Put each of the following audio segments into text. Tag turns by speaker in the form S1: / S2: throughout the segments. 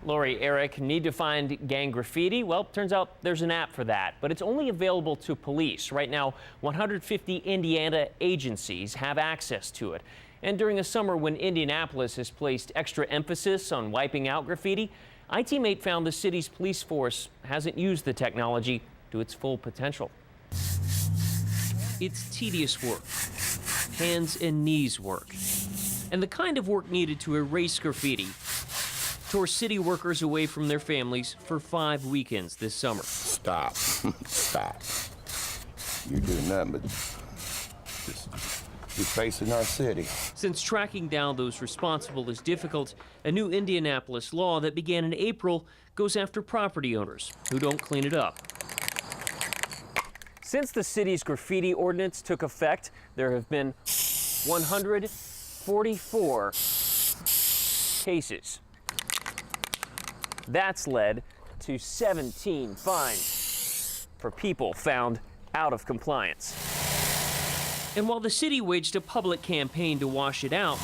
S1: Lori, Eric, need to find gang graffiti? Well, turns out there's an app for that, but it's only available to police. Right now, 150 Indiana agencies have access to it. And during a summer when Indianapolis has placed extra emphasis on wiping out graffiti, iTeammate found the city's police force hasn't used the technology to its full potential. It's tedious work, hands and knees work, and the kind of work needed to erase graffiti tore city workers away from their families for 5 weekends this summer.
S2: Stop. Stop. You're doing nothing but just defacing our city.
S1: Since tracking down those responsible is difficult, a new Indianapolis law that began in April goes after property owners who don't clean it up. Since the city's graffiti ordinance took effect, there have been 144 cases. That's led to 17 fines for people found out of compliance. And while the city waged a public campaign to wash it out,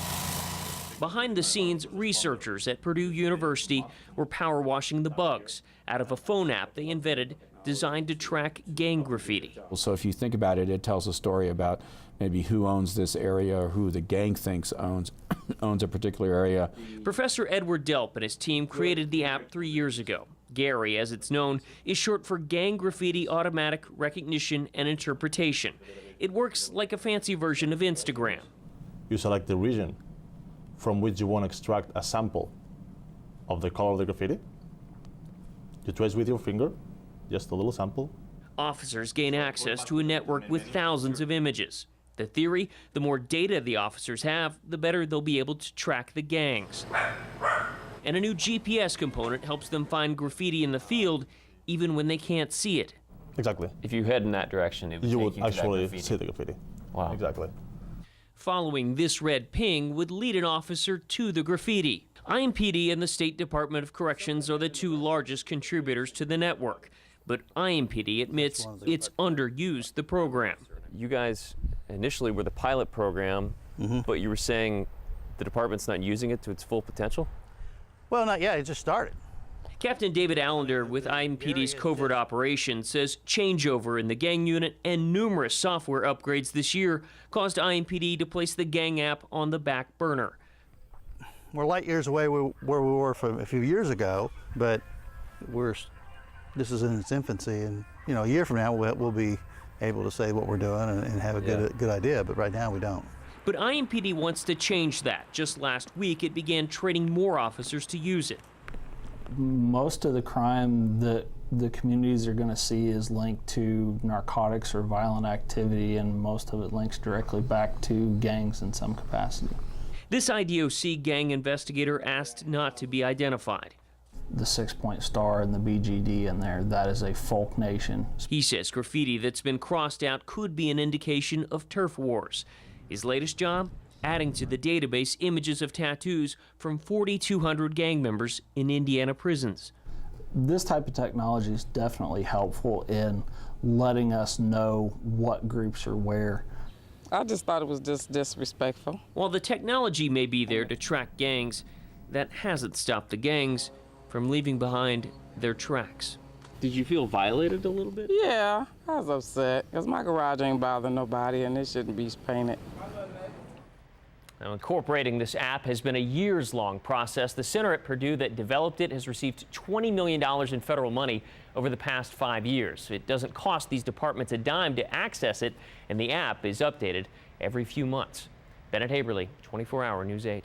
S1: behind the scenes, researchers at Purdue University were power washing the bugs out of a phone app they invented designed to track gang graffiti.
S3: So if you think about it, it tells a story about maybe who owns this area or who the gang thinks owns a particular area.
S1: Professor Edward Delp and his team created the app 3 years ago. Gary, as it's known, is short for Gang Graffiti Automatic Recognition and Interpretation. It works like a fancy version of Instagram.
S4: You select the region from which you want to extract a sample of the color of the graffiti. You trace with your finger, just a little sample.
S1: Officers gain access to a network with thousands of images. The theory, the more data the officers have, the better they'll be able to track the gangs. And a new GPS component helps them find graffiti in the field, even when they can't see it.
S4: Exactly.
S5: If you head in that direction, it would
S4: You
S5: take
S4: would
S5: you to
S4: actually
S5: that graffiti.
S4: see the graffiti.
S5: Wow.
S4: Exactly.
S1: Following this red ping would lead an officer to the graffiti. IMPD and the State Department of Corrections are the two largest contributors to the network. But IMPD admits it's underused the program.
S5: You guys initially were the pilot program, but you were saying the department's not using it to its full potential?
S6: Well, not yet. It just started.
S1: Captain David Allender with IMPD's covert operations says changeover in the gang unit and numerous software upgrades this year caused IMPD to place the gang app on the back burner.
S6: We're light years away where we were from a few years ago, but this is in its infancy, and a year from now we'll be able to say what we're doing and have a good idea, but right now we don't.
S1: But IMPD wants to change that. Just last week, it began training more officers to use it.
S7: Most of the crime that the communities are going to see is linked to narcotics or violent activity, and most of it links directly back to gangs in some capacity.
S1: This IDOC gang investigator asked not to be identified.
S7: The 6-point star and the BGD in there, that is a folk nation.
S1: He says graffiti that's been crossed out could be an indication of turf wars. His latest job? Adding to the database images of tattoos from 4,200 gang members in Indiana prisons.
S7: This type of technology is definitely helpful in letting us know what groups are where.
S8: I just thought it was just disrespectful.
S1: While the technology may be there to track gangs, that hasn't stopped the gangs from leaving behind their tracks. Did you feel violated a little bit?
S8: Yeah, I was upset because my garage ain't bothering nobody and it shouldn't be painted.
S1: Now, incorporating this app has been a years-long process. The center at Purdue that developed it has received $20 million in federal money over the past 5 years. It doesn't cost these departments a dime to access it, and the app is updated every few months. Bennett Haberly, 24 Hour News 8.